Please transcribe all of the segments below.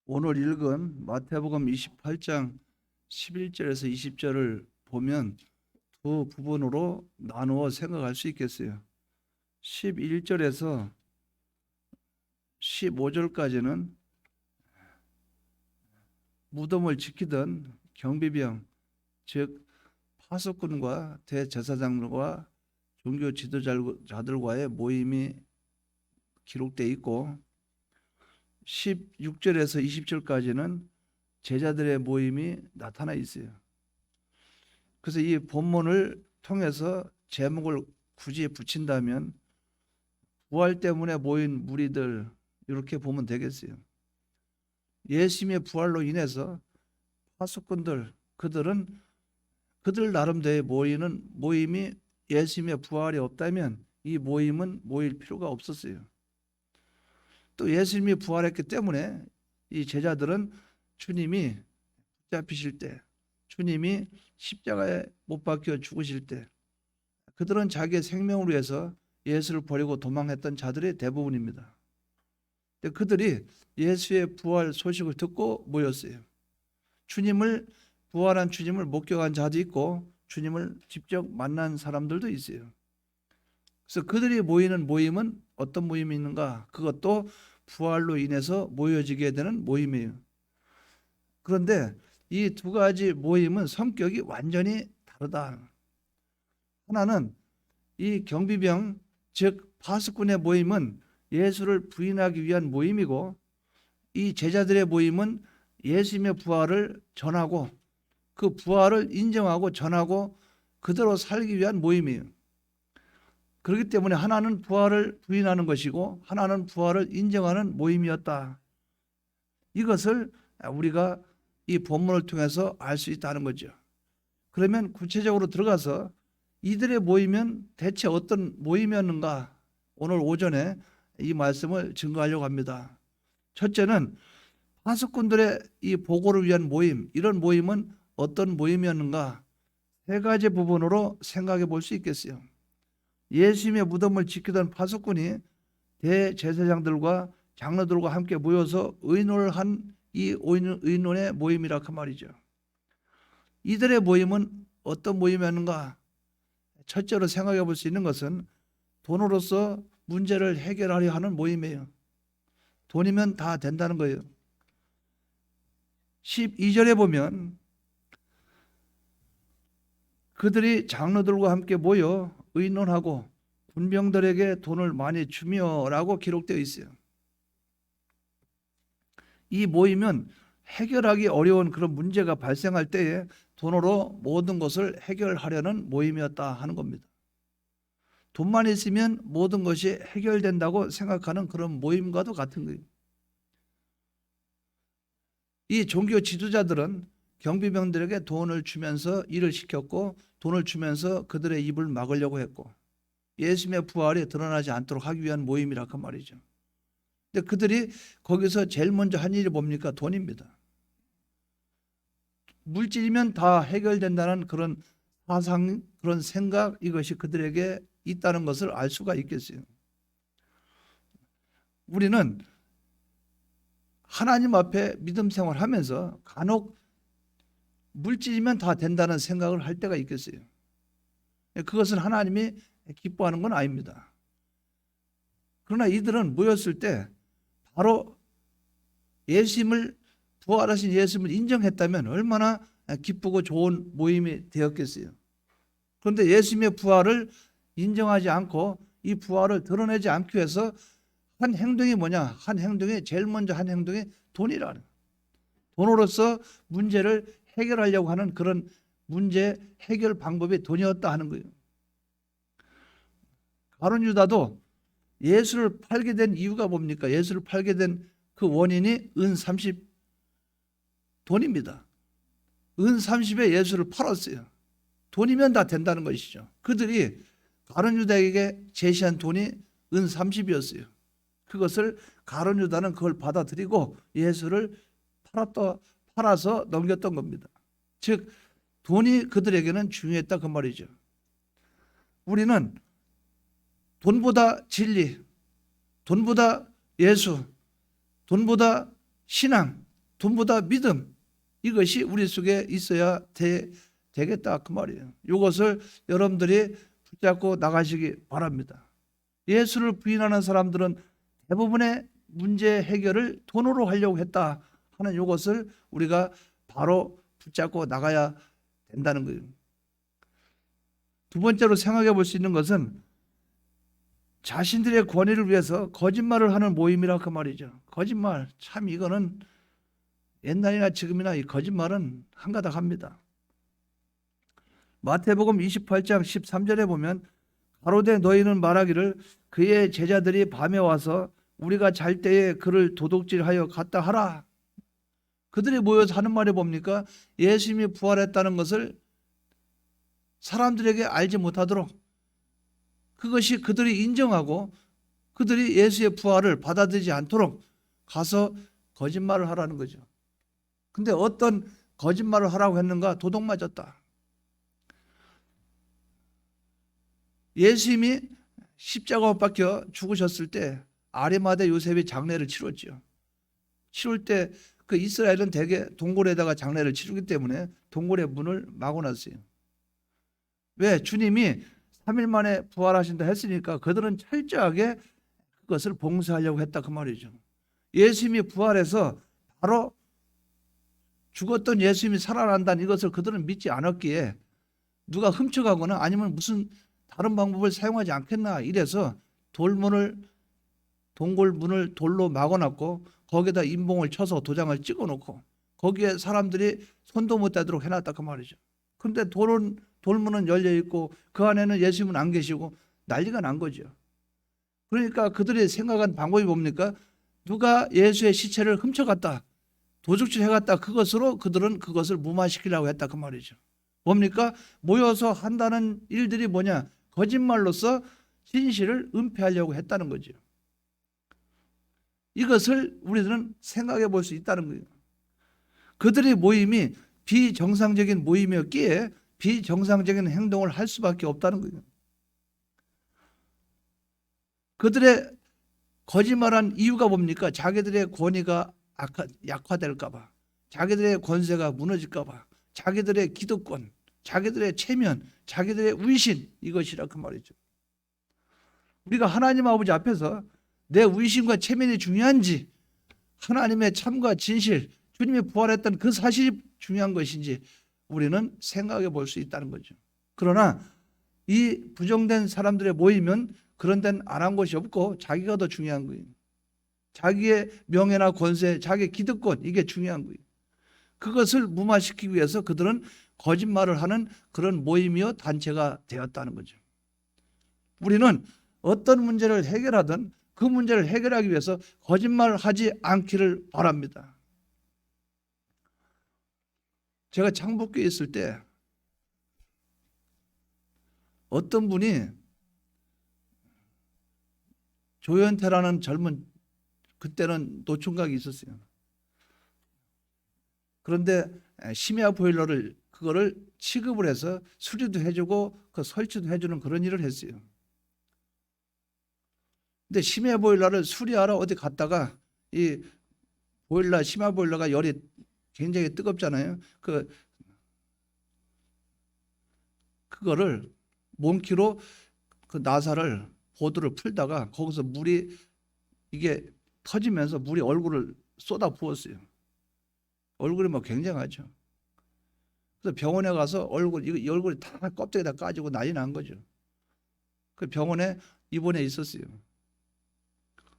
오늘 읽은 마태복음 28장 11절에서 20절을 보면 두 부분으로 나누어 생각할 수 있겠어요. 11절에서 15절까지는 무덤을 지키던 경비병, 즉 파수꾼과 대제사장들과 종교 지도자들과의 모임이 기록되어 있고, 16절에서 20절까지는 제자들의 모임이 나타나 있어요. 그래서 이 본문을 통해서 제목을 굳이 붙인다면 부활 때문에 모인 무리들, 이렇게 보면 되겠어요. 예수님의 부활로 인해서 파수꾼들, 그들 나름대로 모이는 모임이 예수님의 부활이 없다면 이 모임은 모일 필요가 없었어요. 또 예수님이 부활했기 때문에 이 제자들은 주님이 붙잡히실 때, 주님이 십자가에 못 박혀 죽으실 때, 그들은 자기의 생명을 위해서 예수를 버리고 도망했던 자들의 대부분입니다. 그들이 예수의 부활 소식을 듣고 모였어요. 부활한 주님을 목격한 자도 있고 주님을 직접 만난 사람들도 있어요. 그래서 그들이 모이는 모임은 어떤 모임이 있는가? 그것도 부활로 인해서 모여지게 되는 모임이에요. 그런데 이 두 가지 모임은 성격이 완전히 다르다. 하나는 이 경비병, 즉 파수꾼의 모임은 예수를 부인하기 위한 모임이고, 이 제자들의 모임은 예수님의 부활을 전하고 그 부활을 인정하고 전하고 그대로 살기 위한 모임이에요. 그렇기 때문에 하나는 부활을 부인하는 것이고 하나는 부활을 인정하는 모임이었다. 이것을 우리가 이 본문을 통해서 알 수 있다는 거죠. 그러면 구체적으로 들어가서 이들의 모임은 대체 어떤 모임이었는가? 오늘 오전에 이 말씀을 증거하려고 합니다. 첫째는 파수꾼들의 이 보고를 위한 모임, 이런 모임은 어떤 모임이었는가? 세 가지 부분으로 생각해 볼 수 있겠어요. 예수님의 무덤을 지키던 파수꾼이 대제사장들과 장로들과 함께 모여서 의논을 한 이 의논의 모임이라 그 말이죠. 이들의 모임은 어떤 모임이었는가? 첫째로 생각해 볼 수 있는 것은 돈으로서 문제를 해결하려 하는 모임이에요. 돈이면 다 된다는 거예요. 12절에 보면 그들이 장로들과 함께 모여 의논하고 군병들에게 돈을 많이 주며라고 기록되어 있어요. 이 모임은 해결하기 어려운 그런 문제가 발생할 때에 돈으로 모든 것을 해결하려는 모임이었다 하는 겁니다. 돈만 있으면 모든 것이 해결된다고 생각하는 그런 모임과도 같은 거예요. 이 종교 지도자들은 경비병들에게 돈을 주면서 일을 시켰고 돈을 주면서 그들의 입을 막으려고 했고 예수님의 부활이 드러나지 않도록 하기 위한 모임이라 그 말이죠. 근데 그들이 거기서 제일 먼저 한 일이 뭡니까? 돈입니다. 물질이면 다 해결된다는 그런 사상, 그런 생각, 이것이 그들에게 있다는 것을 알 수가 있겠어요. 우리는 하나님 앞에 믿음 생활하면서 간혹 물질이면 다 된다는 생각을 할 때가 있겠어요. 그것은 하나님이 기뻐하는 건 아닙니다. 그러나 이들은 모였을 때 바로 부활하신 예수님을 인정했다면 얼마나 기쁘고 좋은 모임이 되었겠어요. 그런데 예수님의 부활을 인정하지 않고 이 부활을 드러내지 않기 위해서 한 행동이 뭐냐? 한 행동이 제일 먼저 한 행동이 돈이라는, 돈으로서 문제를 해결하려고 하는 그런 문제 해결 방법이 돈이었다 하는 거예요. 가룟 유다도 예수를 팔게 된 이유가 뭡니까? 예수를 팔게 된 그 원인이 은 30 돈입니다. 은 30에 예수를 팔았어요. 돈이면 다 된다는 것이죠. 그들이 가룟 유다에게 제시한 돈이 은 30이었어요. 그것을 가룟 유다는 그걸 받아들이고 예수를 팔아서 넘겼던 겁니다. 즉 돈이 그들에게는 중요했다 그 말이죠. 우리는 돈보다 진리, 돈보다 예수, 돈보다 신앙, 돈보다 믿음, 이것이 우리 속에 있어야 되겠다 그 말이에요. 이것을 여러분들이 붙잡고 나가시기 바랍니다. 예수를 부인하는 사람들은 대부분의 문제 해결을 돈으로 하려고 했다 하는 이것을 우리가 바로 붙잡고 나가야 된다는 거예요. 두 번째로 생각해 볼 수 있는 것은 자신들의 권위를 위해서 거짓말을 하는 모임이라 그 말이죠. 거짓말, 참 이거는 옛날이나 지금이나 이 거짓말은 한가닥합니다. 마태복음 28장 13절에 보면 가로되 너희는 말하기를 그의 제자들이 밤에 와서 우리가 잘 때에 그를 도둑질하여 갔다 하라. 그들이 모여서 하는 말이 뭡니까? 예수님이 부활했다는 것을 사람들에게 알지 못하도록, 그것이 그들이 인정하고 그들이 예수의 부활을 받아들이지 않도록 가서 거짓말을 하라는 거죠. 근데 어떤 거짓말을 하라고 했는가? 도둑 맞았다. 예수님이 십자가 못 박혀 죽으셨을 때 아리마대 요셉이 장례를 치렀죠. 치를 때 그 이스라엘은 대개 동굴에다가 장례를 치르기 때문에 동굴의 문을 막아놨어요. 왜? 주님이 3일 만에 부활하신다 했으니까 그들은 철저하게 그것을 봉쇄하려고 했다 그 말이죠. 예수님이 부활해서 바로 죽었던 예수님이 살아난다는 이것을 그들은 믿지 않았기에 누가 훔쳐가거나 아니면 무슨 다른 방법을 사용하지 않겠나 이래서 동굴 문을 돌로 막아놨고 거기에다 인봉을 쳐서 도장을 찍어놓고 거기에 사람들이 손도 못 대도록 해놨다 그 말이죠. 그런데 돌문은 열려있고 그 안에는 예수님은 안 계시고 난리가 난 거죠. 그러니까 그들이 생각한 방법이 뭡니까? 누가 예수의 시체를 훔쳐갔다, 도둑질 해갔다, 그것으로 그들은 그것을 무마시키려고 했다 그 말이죠. 뭡니까? 모여서 한다는 일들이 뭐냐? 거짓말로서 진실을 은폐하려고 했다는 거죠. 이것을 우리들은 생각해 볼 수 있다는 거예요. 그들의 모임이 비정상적인 모임이었기에 비정상적인 행동을 할 수밖에 없다는 거예요. 그들의 거짓말한 이유가 뭡니까? 자기들의 권위가 약화될까 봐, 자기들의 권세가 무너질까 봐, 자기들의 기득권, 자기들의 체면, 자기들의 위신, 이것이라 그 말이죠. 우리가 하나님 아버지 앞에서 내 위신과 체면이 중요한지, 하나님의 참과 진실, 주님이 부활했던 그 사실이 중요한 것인지 우리는 생각해 볼 수 있다는 거죠. 그러나 이 부정된 사람들의 모이면 그런 데는 안 한 것이 없고 자기가 더 중요한 거예요. 자기의 명예나 권세, 자기의 기득권, 이게 중요한 거예요. 그것을 무마시키기 위해서 그들은 거짓말을 하는 그런 모임이요 단체가 되었다는 거죠. 우리는 어떤 문제를 해결하든 그 문제를 해결하기 위해서 거짓말을 하지 않기를 바랍니다. 제가 창북교에 있을 때 어떤 분이 조현태라는 젊은, 그때는 노총각이 있었어요. 그런데 심야 보일러를 그거를 취급을 해서 수리도 해주고 그 설치도 해주는 그런 일을 했어요. 근데 심야 보일러를 수리하러 어디 갔다가 이 보일러, 심야 보일러가 열이 굉장히 뜨겁잖아요. 그거를 몽키로 그 나사를 보드를 풀다가 거기서 물이 이게 터지면서 물이 얼굴을 쏟아 부었어요. 얼굴이 뭐 굉장하죠. 그래서 병원에 가서 이 얼굴이 다 껍데기다 까지고 난리 난 거죠. 그 병원에 입원해 있었어요.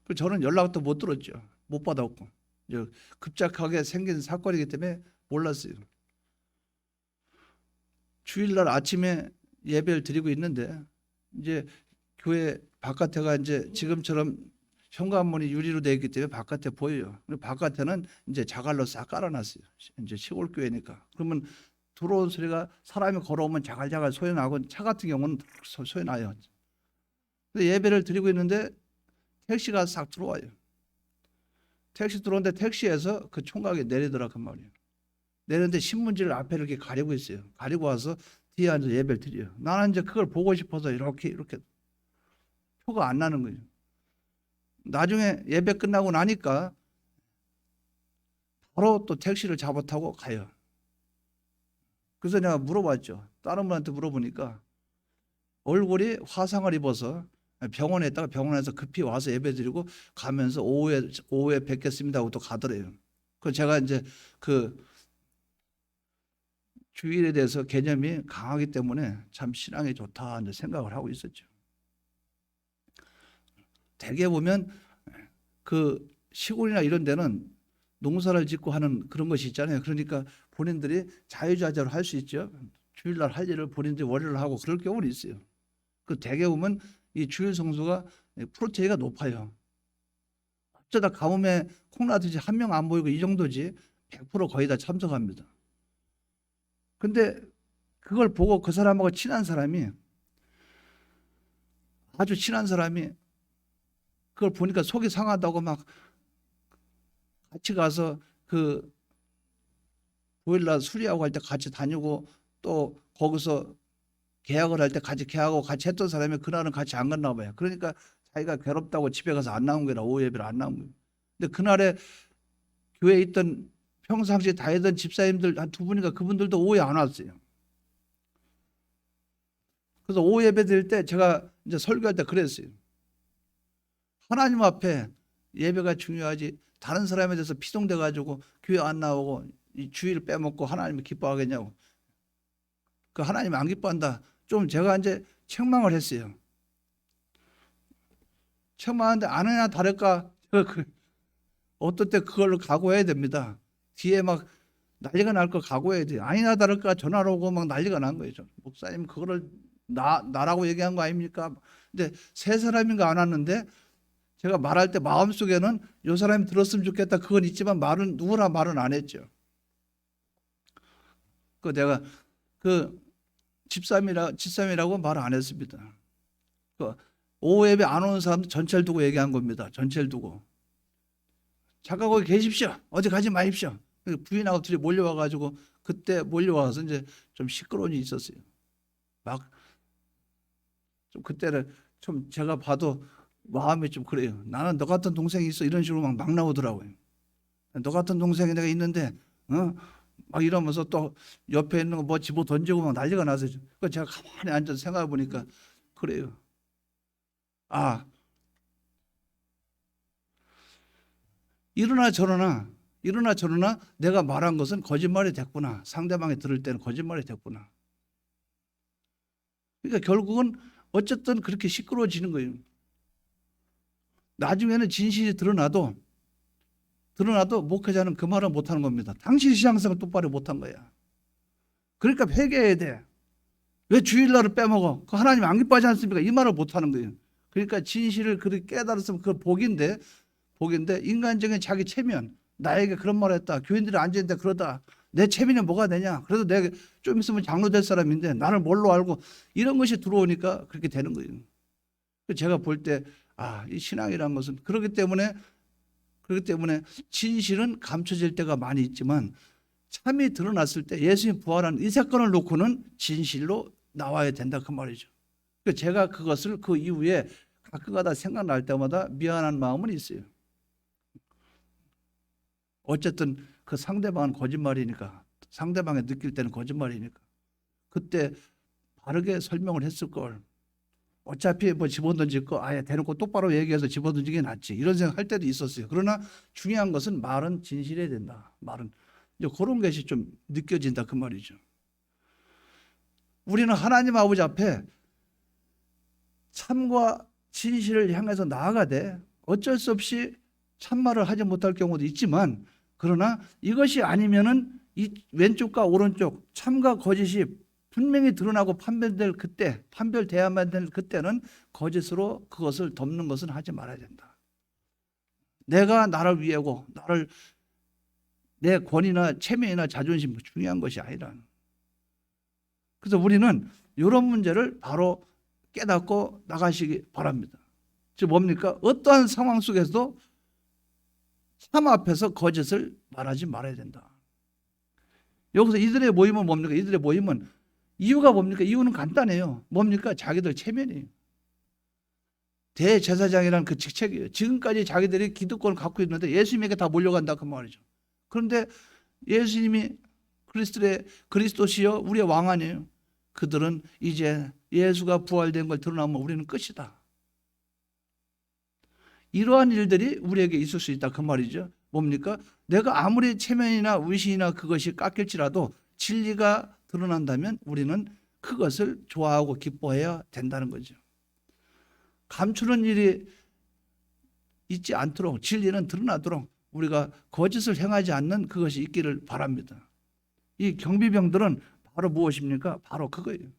그래서 저는 연락도 못 들었죠. 못 받았고. 급작하게 생긴 사건이기 때문에 몰랐어요. 주일날 아침에 예배를 드리고 있는데 이제 교회 바깥에가 이제 지금처럼 현관문이 유리로 되어 있기 때문에 바깥에 보여요. 그리고 바깥에는 이제 자갈로 싹 깔아놨어요. 이제 시골 교회니까. 그러면 들어온 소리가 사람이 걸어오면 자갈자갈 소리 나고 차 같은 경우는 소리 나요. 근데 예배를 드리고 있는데 택시가 싹 들어와요. 택시 들어오는데 택시에서 그 총각이 내리더라 그 말이에요. 내렸는데 신문지를 앞에 이렇게 가리고 있어요. 가리고 와서 뒤에 앉아 예배를 드려요. 나는 이제 그걸 보고 싶어서 이렇게 표가 안 나는 거예요. 나중에 예배 끝나고 나니까 바로 또 택시를 잡아 타고 가요. 그래서 내가 물어봤죠. 다른 분한테 물어보니까 얼굴이 화상을 입어서 병원에 있다가 병원에서 급히 와서 예배드리고 가면서 오후에 뵙겠습니다 하고 또 가더래요. 그 제가 이제 그 주일에 대해서 개념이 강하기 때문에 참 신앙이 좋다 이제 생각을 하고 있었죠. 대개 보면 그 시골이나 이런 데는 농사를 짓고 하는 그런 것이 있잖아요. 그러니까 본인들이 자유자재로 할 수 있죠. 주일날 할 일을 본인들이 월요일 하고 그럴 경우는 있어요. 그 대개 보면 이 주일 성수가 프로테이가 높아요. 어쩌다 가뭄에 콩나듯이 한 명 안 보이고 이 정도지 100% 거의 다 참석합니다. 근데 그걸 보고 그 사람하고 친한 사람이 아주 친한 사람이 그걸 보니까 속이 상하다고 막 같이 가서 그 보일러 수리하고 할 때 같이 다니고 또 거기서 계약을 할 때 같이 계약하고 같이 했던 사람이 그날은 같이 안 갔나 봐요. 그러니까 자기가 괴롭다고 집에 가서 안 나온 거라 오후 예배를 안 나온 거예요. 근데 그날에 교회에 있던 평상시에 다니던 집사님들 한 두 분인가 그분들도 오후에 안 왔어요. 그래서 오후 예배 드릴 때 제가 이제 설교할 때 그랬어요. 하나님 앞에 예배가 중요하지 다른 사람에 대해서 피동돼 가지고 교회 안 나오고 이 주일을 빼먹고 하나님을 기뻐하겠냐고. 그 하나님 안 기뻐한다. 좀 제가 이제 책망을 했어요. 책망하는데 아니나 다를까 어떨 때 그걸로 각오해야 됩니다. 뒤에 막 난리가 날 거 각오해야 돼요. 아니나 다를까 전화로 오고 막 난리가 난 거예요. 목사님 그거를 나라고 얘기한 거 아닙니까? 근데 세 사람인가 안 왔는데 제가 말할 때 마음속에는 이 사람이 들었으면 좋겠다 그건 있지만 말은 누구나 말은 안 했죠. 그 내가 그 집사람이라고 말 안 했습니다. 그 오후 예배 안 오는 사람들 전체를 두고 얘기한 겁니다. 전체를 두고. 잠깐 거기 계십시오. 어디 가지 마십시오. 부인하고 둘이 몰려와가지고 그때 몰려와서 이제 좀 시끄러운 일이 있었어요. 막 좀 그때는 좀 제가 봐도 마음이 좀 그래요. 나는 너 같은 동생이 있어 이런 식으로 막 나오더라고요. 너 같은 동생이 내가 있는데 막 이러면서 또 옆에 있는 거 뭐 집어 던지고 막 난리가 나서 그 제가 가만히 앉아서 생각해 보니까 그래요. 아 이러나 저러나 내가 말한 것은 거짓말이 됐구나. 상대방이 들을 때는 거짓말이 됐구나. 그러니까 결국은 어쨌든 그렇게 시끄러워지는 거예요. 나중에는 진실이 드러나도 목회자는 그 말을 못하는 겁니다. 당신 신앙생활 똑바로 못한 거야. 그러니까 회개해야 돼. 왜 주일날을 빼먹어? 그 하나님 안 기뻐하지 않습니까? 이 말을 못하는 거예요. 그러니까 진실을 그렇게 깨달았으면 그 복인데 인간적인 자기 체면 나에게 그런 말을 했다. 교인들이 앉아있는데 그러다 내 체면이 뭐가 되냐? 그래도 내가 좀 있으면 장로 될 사람인데 나를 뭘로 알고 이런 것이 들어오니까 그렇게 되는 거예요. 제가 볼 때 이 신앙이라는 것은 그렇기 때문에 진실은 감춰질 때가 많이 있지만 참이 드러났을 때 예수님 부활한 이 사건을 놓고는 진실로 나와야 된다 그 말이죠. 제가 그것을 그 이후에 가끔가다 생각날 때마다 미안한 마음은 있어요. 어쨌든 그 상대방은 거짓말이니까 상대방이 느낄 때는 거짓말이니까 그때 바르게 설명을 했을 걸. 어차피 뭐 집어던질 거 아예 대놓고 똑바로 얘기해서 집어던지게 낫지 이런 생각 할 때도 있었어요. 그러나 중요한 것은 말은 진실해야 된다. 말은 이제 그런 것이 좀 느껴진다 그 말이죠. 우리는 하나님 아버지 앞에 참과 진실을 향해서 나아가되 어쩔 수 없이 참말을 하지 못할 경우도 있지만 그러나 이것이 아니면은 이 왼쪽과 오른쪽 참과 거짓이 분명히 드러나고 판별돼야만 될 그때는 거짓으로 그것을 덮는 것은 하지 말아야 된다. 내가 나를 위하고 내 권위나 체면이나 자존심 중요한 것이 아니라. 그래서 우리는 이런 문제를 바로 깨닫고 나가시기 바랍니다. 즉 뭡니까? 어떠한 상황 속에서도 참 앞에서 거짓을 말하지 말아야 된다. 여기서 이들의 모임은 뭡니까? 이들의 모임은 이유가 뭡니까? 이유는 간단해요. 뭡니까? 자기들 체면이에요. 대제사장이라는 그 직책이에요. 지금까지 자기들이 기득권을 갖고 있는데 예수님에게 다 몰려간다 그 말이죠. 그런데 예수님이 그리스도시요 우리의 왕 아니에요. 그들은 이제 예수가 부활된 걸 드러나면 우리는 끝이다. 이러한 일들이 우리에게 있을 수 있다 그 말이죠. 뭡니까? 내가 아무리 체면이나 위신이나 그것이 깎일지라도 진리가 드러난다면 우리는 그것을 좋아하고 기뻐해야 된다는 거죠. 감추는 일이 있지 않도록 진리는 드러나도록 우리가 거짓을 행하지 않는 그것이 있기를 바랍니다. 이 경비병들은 바로 무엇입니까? 바로 그거예요.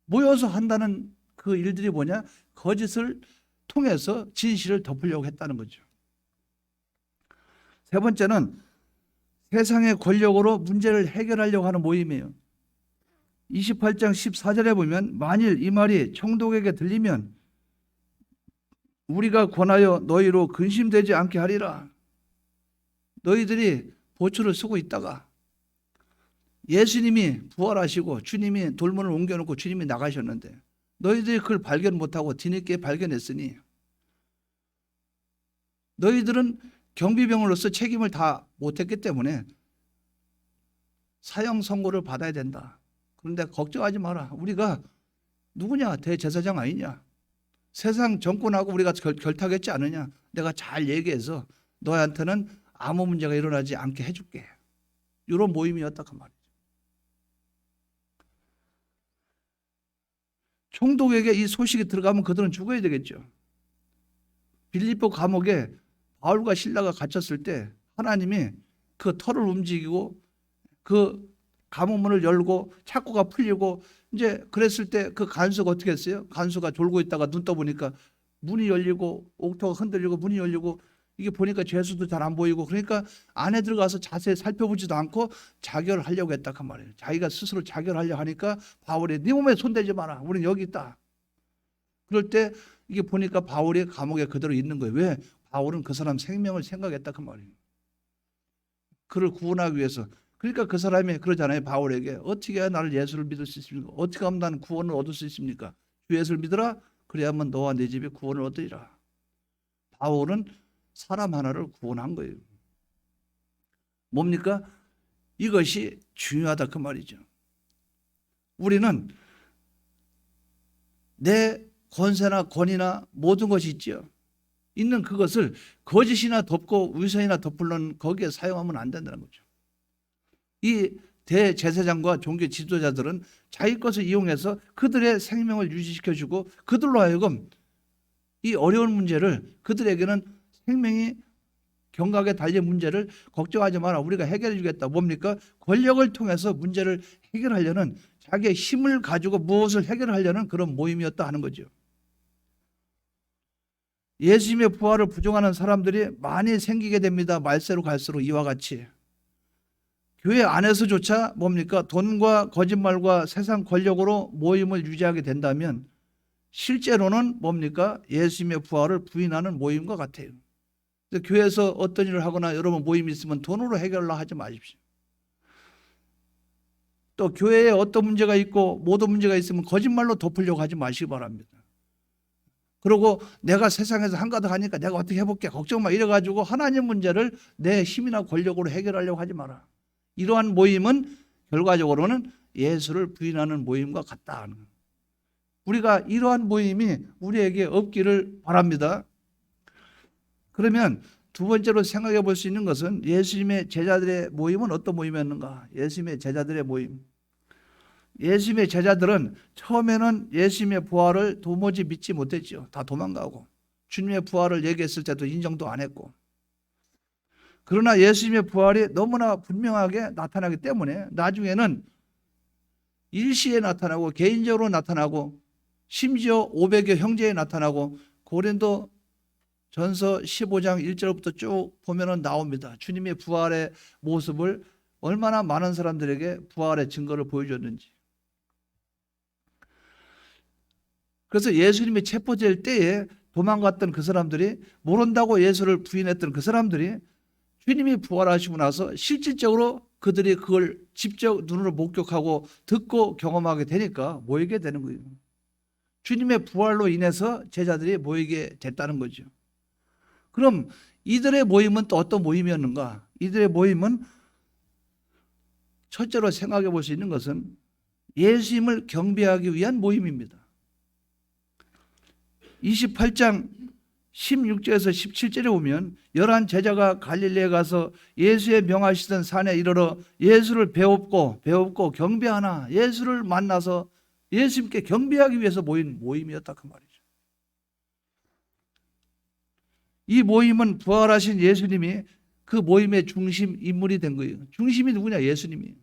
모여서 한다는 그 일들이 뭐냐? 거짓을 통해서 진실을 덮으려고 했다는 거죠. 세 번째는 세상의 권력으로 문제를 해결하려고 하는 모임이에요. 28장 14절에 보면 만일 이 말이 총독에게 들리면 우리가 권하여 너희로 근심되지 않게 하리라. 너희들이 보초를 쓰고 있다가 예수님이 부활하시고 주님이 돌문을 옮겨놓고 주님이 나가셨는데 너희들이 그걸 발견 못하고 뒤늦게 발견했으니 너희들은 경비병으로서 책임을 다 못했기 때문에 사형 선고를 받아야 된다. 그런데 걱정하지 마라. 우리가 누구냐? 대제사장 아니냐? 세상 정권하고 우리가 결탁했지 않느냐? 내가 잘 얘기해서 너한테는 아무 문제가 일어나지 않게 해줄게. 이런 모임이었다 그 말이죠. 총독에게 이 소식이 들어가면 그들은 죽어야 되겠죠. 빌립보 감옥에 바울과 실라가 갇혔을 때 하나님이 그 털을 움직이고 그 감옥문을 열고 착고가 풀리고 이제 그랬을 때 그 간수가 어떻게 했어요? 간수가 졸고 있다가 눈 떠보니까 문이 열리고 옥토가 흔들리고 문이 열리고 이게 보니까 죄수도 잘 안 보이고 그러니까 안에 들어가서 자세히 살펴보지도 않고 자결을 하려고 했다 그 말이에요. 자기가 스스로 자결하려고 하니까 바울이 네 몸에 손대지 마라. 우리는 여기 있다. 그럴 때 이게 보니까 바울이 감옥에 그대로 있는 거예요. 왜? 바울은 그 사람 생명을 생각했다 그 말이에요. 그를 구원하기 위해서. 그러니까 그 사람이 그러잖아요. 바울에게 어떻게 해야 나를 예수를 믿을 수 있습니까? 어떻게 하면 나는 구원을 얻을 수 있습니까? 주 예수를 믿으라. 그래야만 너와 내 집에 구원을 얻으리라. 바울은 사람 하나를 구원한 거예요. 뭡니까? 이것이 중요하다 그 말이죠. 우리는 내 권세나 권위나 모든 것이 있죠. 있는 그것을 거짓이나 덮고 위선이나 덮으려는 거기에 사용하면 안 된다는 거죠. 이 대제사장과 종교 지도자들은 자기 것을 이용해서 그들의 생명을 유지시켜주고 그들로 하여금 이 어려운 문제를 그들에게는 생명이 경각에 달린 문제를 걱정하지 마라. 우리가 해결해 주겠다. 뭡니까? 권력을 통해서 문제를 해결하려는 자기의 힘을 가지고 무엇을 해결하려는 그런 모임이었다 하는 거죠. 예수님의 부활을 부정하는 사람들이 많이 생기게 됩니다. 말세로 갈수록 이와 같이. 교회 안에서조차 뭡니까? 돈과 거짓말과 세상 권력으로 모임을 유지하게 된다면 실제로는 뭡니까? 예수님의 부활을 부인하는 모임과 같아요. 교회에서 어떤 일을 하거나 여러분 모임이 있으면 돈으로 해결을 하지 마십시오. 또 교회에 어떤 문제가 있고 모든 문제가 있으면 거짓말로 덮으려고 하지 마시기 바랍니다. 그리고 내가 세상에서 한가득 하니까 내가 어떻게 해볼게 걱정 마 이래가지고 하나님 문제를 내 힘이나 권력으로 해결하려고 하지 마라. 이러한 모임은 결과적으로는 예수를 부인하는 모임과 같다. 우리가 이러한 모임이 우리에게 없기를 바랍니다. 그러면 두 번째로 생각해 볼 수 있는 것은 예수님의 제자들의 모임은 어떤 모임이었는가? 예수님의 제자들의 모임. 예수님의 제자들은 처음에는 예수님의 부활을 도무지 믿지 못했죠. 다 도망가고 주님의 부활을 얘기했을 때도 인정도 안 했고 그러나 예수님의 부활이 너무나 분명하게 나타나기 때문에 나중에는 일시에 나타나고 개인적으로 나타나고 심지어 500여 형제에 나타나고 고린도 전서 15장 1절부터 쭉 보면 나옵니다. 주님의 부활의 모습을 얼마나 많은 사람들에게 부활의 증거를 보여줬는지. 그래서 예수님이 체포될 때에 도망갔던 그 사람들이 모른다고 예수를 부인했던 그 사람들이 주님이 부활하시고 나서 실질적으로 그들이 그걸 직접 눈으로 목격하고 듣고 경험하게 되니까 모이게 되는 거예요. 주님의 부활로 인해서 제자들이 모이게 됐다는 거죠. 그럼 이들의 모임은 또 어떤 모임이었는가? 이들의 모임은 첫째로 생각해 볼 수 있는 것은 예수님을 경배하기 위한 모임입니다. 28장 16절에서 17절에 보면 11 제자가 갈릴리에 가서 예수의 명하시던 산에 이르러 예수를 배웁고 경배하나 예수를 만나서 예수님께 경배하기 위해서 모인 모임이었다 그 말이죠. 이 모임은 부활하신 예수님이 그 모임의 중심 인물이 된 거예요. 중심이 누구냐? 예수님이에요.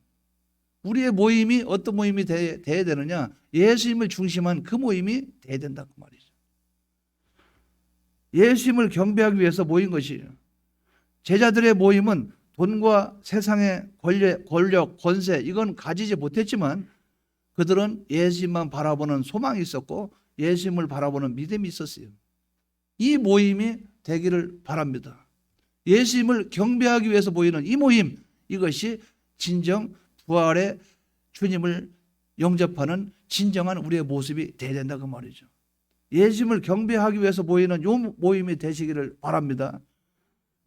우리의 모임이 어떤 모임이 돼야 되느냐? 예수님을 중심한 그 모임이 돼야 된다 그 말이죠. 예수님을 경배하기 위해서 모인 것이에요. 제자들의 모임은 돈과 세상의 권력, 권세 이건 가지지 못했지만 그들은 예수님만 바라보는 소망이 있었고 예수님을 바라보는 믿음이 있었어요. 이 모임이 되기를 바랍니다. 예수님을 경배하기 위해서 모이는 이 모임, 이것이 진정 부활의 주님을 영접하는 진정한 우리의 모습이 되어야 된다 그 말이죠. 예수님을 경배하기 위해서 모이는 이 모임이 되시기를 바랍니다.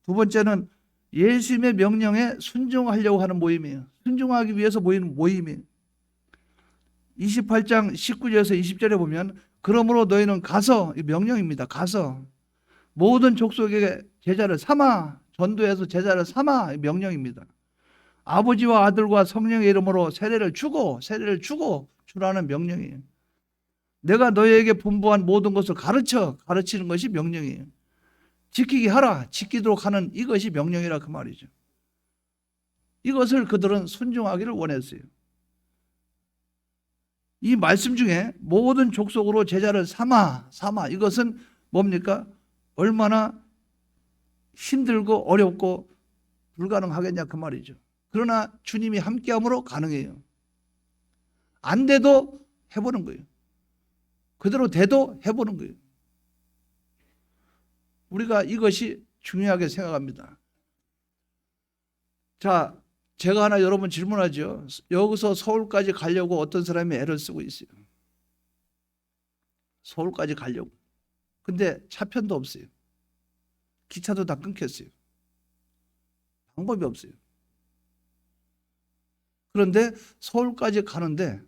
두 번째는 예수님의 명령에 순종하려고 하는 모임이에요. 순종하기 위해서 모이는 모임이에요. 28장 19절에서 20절에 보면 그러므로 너희는 가서, 명령입니다. 가서 모든 족속에게 제자를 삼아, 전도해서 제자를 삼아, 명령입니다. 아버지와 아들과 성령의 이름으로 세례를 주고 주라는 명령이에요. 내가 너희에게 분부한 모든 것을 가르치는 것이 명령이에요. 지키게 하라, 지키도록 하는 이것이 명령이라 그 말이죠. 이것을 그들은 순종하기를 원했어요. 이 말씀 중에 모든 족속으로 제자를 삼아 이것은 뭡니까? 얼마나 힘들고 어렵고 불가능하겠냐 그 말이죠. 그러나 주님이 함께함으로 가능해요. 안 돼도 해보는 거예요. 그대로 돼도 해보는 거예요. 우리가 이것이 중요하게 생각합니다. 자, 제가 하나 여러분 질문하죠. 여기서 서울까지 가려고 어떤 사람이 애를 쓰고 있어요. 서울까지 가려고. 근데 차편도 없어요. 기차도 다 끊겼어요. 방법이 없어요. 그런데 서울까지 가는데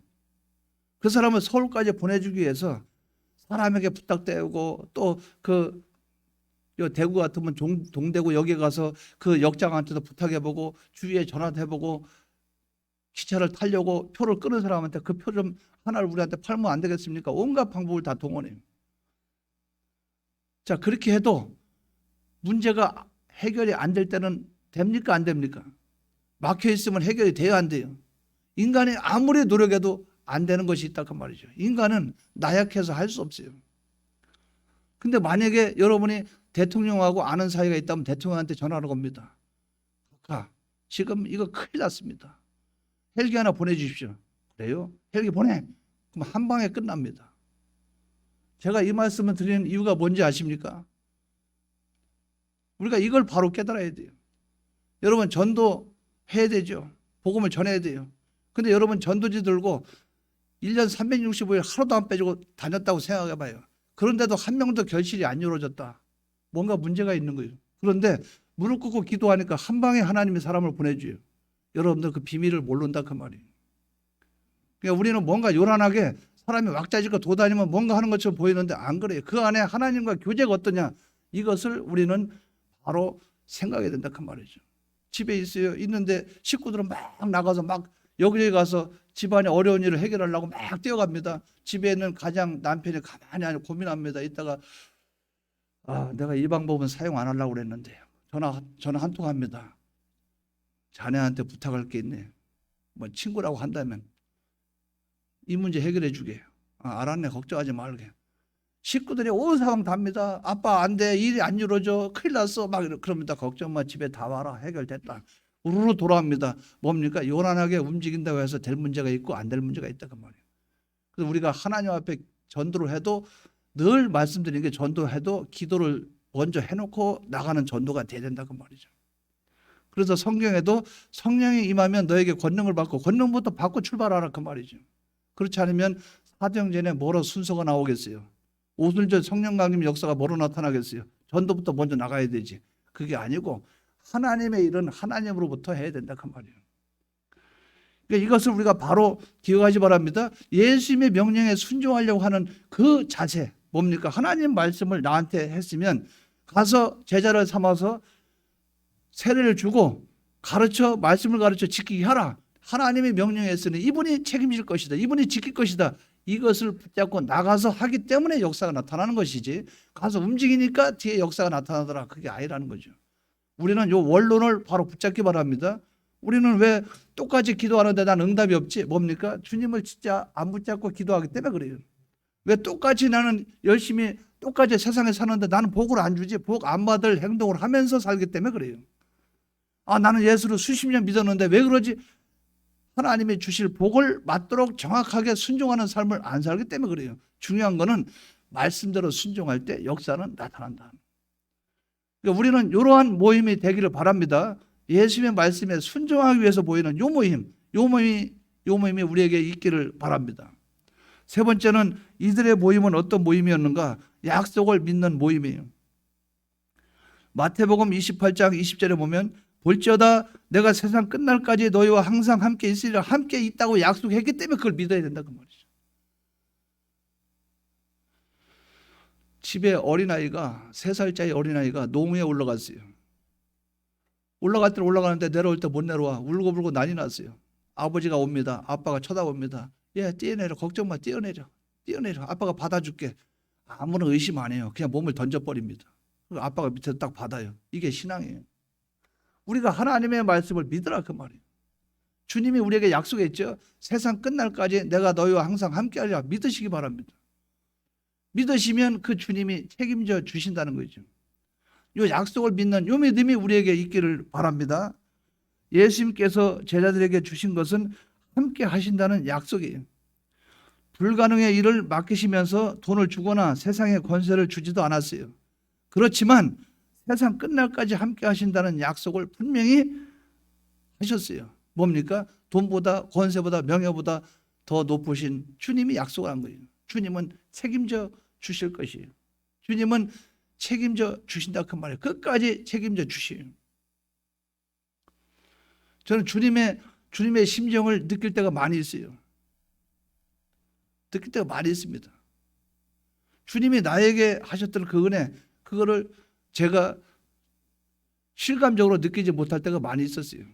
그 사람을 서울까지 보내주기 위해서 사람에게 부탁되고 또 그 대구 같으면 동대구 여기 가서 그 역장한테도 부탁해보고 주위에 전화도 해보고 기차를 타려고 표를 끊은 사람한테 그 표 좀 하나를 우리한테 팔면 안 되겠습니까? 온갖 방법을 다 동원해요. 자, 그렇게 해도 문제가 해결이 안 될 때는 됩니까? 안 됩니까? 막혀 있으면 해결이 돼야 안 돼요. 인간이 아무리 노력해도 안 되는 것이 있다 그 말이죠. 인간은 나약해서 할 수 없어요. 근데 만약에 여러분이 대통령하고 아는 사이가 있다면 대통령한테 전화를 겁니다. 지금 이거 큰일 났습니다. 헬기 하나 보내주십시오. 그래요? 헬기 보내. 그럼 한 방에 끝납니다. 제가 이 말씀을 드리는 이유가 뭔지 아십니까? 우리가 이걸 바로 깨달아야 돼요. 여러분 전도해야 되죠. 복음을 전해야 돼요. 근데 여러분 전도지 들고 1년 365일 하루도 안 빼주고 다녔다고 생각해봐요. 그런데도 한 명도 결실이 안 이루어졌다. 뭔가 문제가 있는 거예요. 그런데 무릎 꿇고 기도하니까 한 방에 하나님이 사람을 보내줘요. 여러분들 그 비밀을 모른다 그 말이에요. 그러니까 우리는 뭔가 요란하게 사람이 왁자지껄 도다니면 뭔가 하는 것처럼 보이는데 안 그래요. 그 안에 하나님과 교제가 어떠냐 이것을 우리는 바로 생각해야 된다 그 말이죠. 집에 있어요. 있는데 식구들은 막 나가서 막 여기저기 가서 집안의 어려운 일을 해결하려고 막 뛰어갑니다. 집에 있는 가장 남편이 가만히 고민합니다. 이따가 내가 이 방법은 사용 안 하려고 그랬는데 전화 한 통 합니다. 자네한테 부탁할 게 있네. 뭐 친구라고 한다면 이 문제 해결해 주게. 알았네. 걱정하지 말게. 식구들이 온 상황 답니다. 아빠 안 돼. 일이 안 이루어져. 큰일 났어. 막 그럽니다. 걱정 마. 집에 다 와라. 해결됐다. 우르르 돌아옵니다. 뭡니까? 요란하게 움직인다고 해서 될 문제가 있고 안 될 문제가 있다 그 말이에요. 그래서 우리가 하나님 앞에 전도를 해도 늘 말씀드리는 게 전도해도 기도를 먼저 해놓고 나가는 전도가 돼야 된다 그 말이죠. 그래서 성경에도 성령이 임하면 너에게 권능을 받고 권능부터 받고 출발하라 그 말이죠. 그렇지 않으면 사도행전에 뭐로 순서가 나오겠어요? 오순절 성령 강림 역사가 뭐로 나타나겠어요? 전도부터 먼저 나가야 되지. 그게 아니고 하나님의 일은 하나님으로부터 해야 된다 그 말이에요. 그러니까 이것을 우리가 바로 기억하시 바랍니다. 예수님의 명령에 순종하려고 하는 그 자세 뭡니까? 하나님 말씀을 나한테 했으면 가서 제자를 삼아서 세례를 주고 말씀을 가르쳐 지키게 하라. 하나님의 명령에 했으니 이분이 책임질 것이다. 이분이 지킬 것이다. 이것을 붙잡고 나가서 하기 때문에 역사가 나타나는 것이지, 가서 움직이니까 뒤에 역사가 나타나더라, 그게 아니라는 거죠. 우리는 이 원론을 바로 붙잡기 바랍니다. 우리는 왜 똑같이 기도하는데 난 응답이 없지? 뭡니까? 주님을 진짜 안 붙잡고 기도하기 때문에 그래요. 왜 똑같이 나는 열심히 똑같이 세상에 사는데 나는 복을 안 주지? 복 안 받을 행동을 하면서 살기 때문에 그래요. 나는 예수를 수십 년 믿었는데 왜 그러지? 하나님이 주실 복을 받도록 정확하게 순종하는 삶을 안 살기 때문에 그래요. 중요한 거는 말씀대로 순종할 때 역사는 나타난다. 그러니까 우리는 이러한 모임이 되기를 바랍니다. 예수님의 말씀에 순종하기 위해서 모이는 요 모임이 우리에게 있기를 바랍니다. 세 번째는 이들의 모임은 어떤 모임이었는가? 약속을 믿는 모임이에요. 마태복음 28장 20절에 보면 볼지어다 내가 세상 끝날까지 너희와 항상 함께 있으리라, 함께 있다고 약속했기 때문에 그걸 믿어야 된다 그 말이죠. 집에 어린아이가 3살짜리 어린아이가 노무에 올라갔어요. 올라갈 때 올라가는데 내려올 때 못 내려와. 울고불고 난리 났어요. 아버지가 옵니다. 아빠가 쳐다봅니다. 뛰어내려. 걱정 마. 뛰어내려. 아빠가 받아줄게. 아무런 의심 안 해요. 그냥 몸을 던져버립니다. 아빠가 밑에서 딱 받아요. 이게 신앙이에요. 우리가 하나님의 말씀을 믿으라 그 말이에요. 주님이 우리에게 약속했죠. 세상 끝날까지 내가 너희와 항상 함께하리라. 믿으시기 바랍니다. 믿으시면 그 주님이 책임져 주신다는 거죠. 이 약속을 믿는 이 믿음이 우리에게 있기를 바랍니다. 예수님께서 제자들에게 주신 것은 함께 하신다는 약속이에요. 불가능의 일을 맡기시면서 돈을 주거나 세상의 권세를 주지도 않았어요. 그렇지만 세상 끝날까지 함께 하신다는 약속을 분명히 하셨어요. 뭡니까? 돈보다 권세보다 명예보다 더 높으신 주님이 약속을 한 거예요. 주님은 책임져 주실 것이에요. 주님은 책임져 주신다 그 말이에요. 끝까지 책임져 주시에요. 저는 주님의 심정을 느낄 때가 많이 있어요. 느낄 때가 많이 있습니다. 주님이 나에게 하셨던 그 은혜, 그거를 제가 실감적으로 느끼지 못할 때가 많이 있었어요.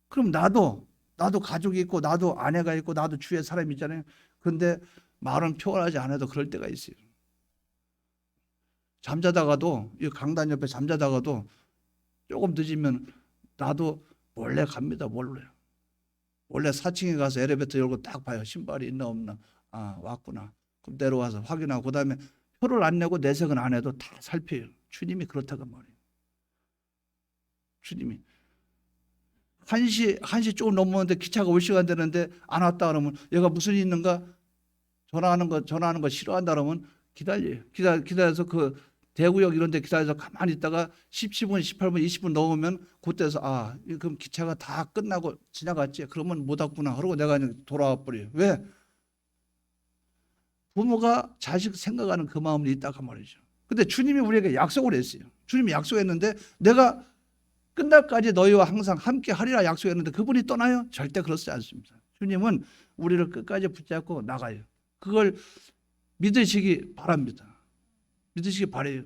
그럼 나도 가족이 있고 나도 아내가 있고 나도 주위에 사람이 있잖아요. 근데 말은 표현하지 않아도 그럴 때가 있어요. 잠자다가도 이 강단 옆에 잠자다가도 조금 늦으면 나도 몰래 갑니다. 몰래 4층에 가서 엘리베이터 열고 딱 봐요. 신발이 있나 없나. 왔구나. 그럼 내려와서 확인하고 그다음에 표를 안 내고 내색은 안 해도 다 살펴요. 주님이 그렇다고 말이에요. 주님이 1시 조금 넘었는데 기차가 올 시간 되는데 안 왔다 그러면 얘가 무슨 일 있는가? 전화하는 거 싫어한다 그러면 기다려요. 기다려서 그 대구역 이런 데 기다려서 가만히 있다가 17분, 18분, 20분 넘으면 그때서 그럼 기차가 다 끝나고 지나갔지. 그러면 못 왔구나. 그러고 내가 그냥 돌아와 버려요. 왜? 부모가 자식 생각하는 그 마음이 있다 그 말이죠. 근데 주님이 우리에게 약속을 했어요. 주님이 약속했는데 내가 끝날까지 너희와 항상 함께 하리라 약속했는데 그분이 떠나요? 절대 그렇지 않습니다. 주님은 우리를 끝까지 붙잡고 나가요. 그걸 믿으시기 바랍니다. 믿으시기 바래요.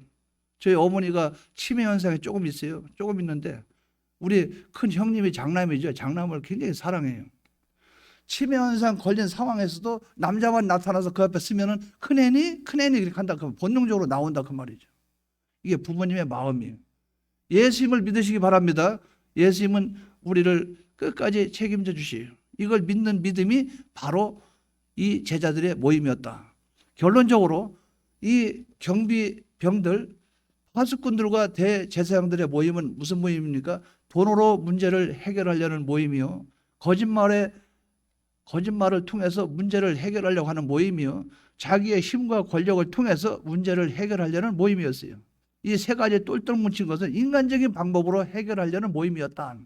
저희 어머니가 치매 현상이 조금 있어요. 조금 있는데 우리 큰 형님이 장남이죠. 장남을 굉장히 사랑해요. 치매 현상 걸린 상황에서도 남자만 나타나서 그 앞에 쓰면은 큰애니 그렇게 한다. 그러면 본능적으로 나온다 그 말이죠. 이게 부모님의 마음이에요. 예수님을 믿으시기 바랍니다. 예수님은 우리를 끝까지 책임져 주시에요. 이걸 믿는 믿음이 바로 이 제자들의 모임이었다. 결론적으로 이 경비병들, 파수꾼들과 대제사장들의 모임은 무슨 모임입니까? 돈으로 문제를 해결하려는 모임이요. 거짓말을 통해서 문제를 해결하려고 하는 모임이요. 자기의 힘과 권력을 통해서 문제를 해결하려는 모임이었어요. 이 세 가지 똘똘 뭉친 것은 인간적인 방법으로 해결하려는 모임이었다.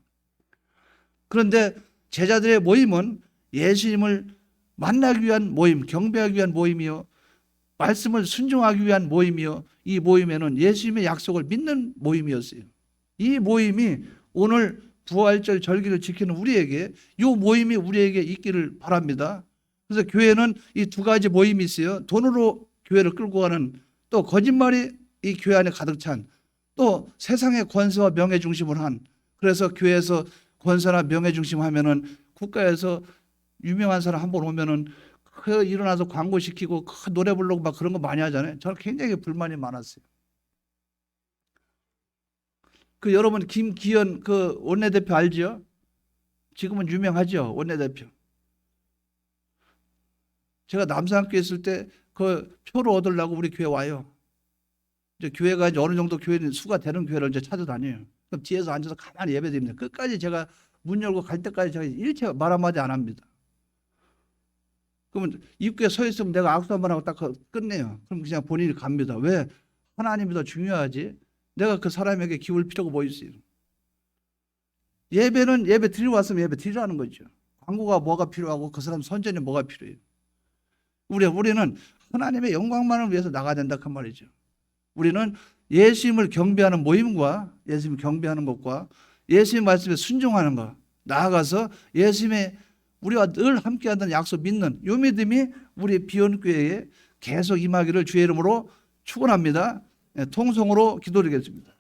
그런데 제자들의 모임은 예수님을 만나기 위한 모임, 경배하기 위한 모임이요. 말씀을 순종하기 위한 모임이요. 이 모임에는 예수님의 약속을 믿는 모임이었어요. 이 모임이 오늘 부활절 절기를 지키는 우리에게 이 모임이 우리에게 있기를 바랍니다. 그래서 교회는 이 두 가지 모임이 있어요. 돈으로 교회를 끌고 가는, 또 거짓말이 이 교회 안에 가득 찬, 또 세상의 권세와 명예 중심을 한. 그래서 교회에서 권세나 명예 중심 하면은 국가에서 유명한 사람 한 번 오면은 그 일어나서 광고 시키고 그 노래 부르고 막 그런 거 많이 하잖아요. 저는 굉장히 불만이 많았어요. 그 여러분 김기현 그 원내대표 알죠? 지금은 유명하죠, 원내대표. 제가 남산학교에 있을 때 그 표를 얻으려고 우리 교회 와요. 이제 교회가 이제 어느 정도 교회는 수가 되는 교회를 이제 찾아다녀요. 그럼 뒤에서 앉아서 가만히 예배드립니다. 끝까지 제가 문 열고 갈 때까지 제가 일체 말 한마디 안 합니다. 그러면 입구에 서 있으면 내가 악수 한번 하고 딱 끝내요. 그럼 그냥 본인이 갑니다. 왜? 하나님이 더 중요하지. 내가 그 사람에게 기울 필요가 뭐 있어요. 예배는 예배 드리러 왔으면 예배 드리라는 거죠. 광고가 뭐가 필요하고 그 사람 선전이 뭐가 필요해요. 우리는 하나님의 영광만을 위해서 나가야 된다 그 말이죠. 우리는 예수님을 경배하는 모임과 예수님을 경배하는 것과 예수님 말씀에 순종하는 것, 나아가서 예수님의 우리와 늘 함께하던 약속 믿는 이 믿음이 우리 비원교회에 계속 임하기를 주의 이름으로 축원합니다. 통성으로 기도드리겠습니다.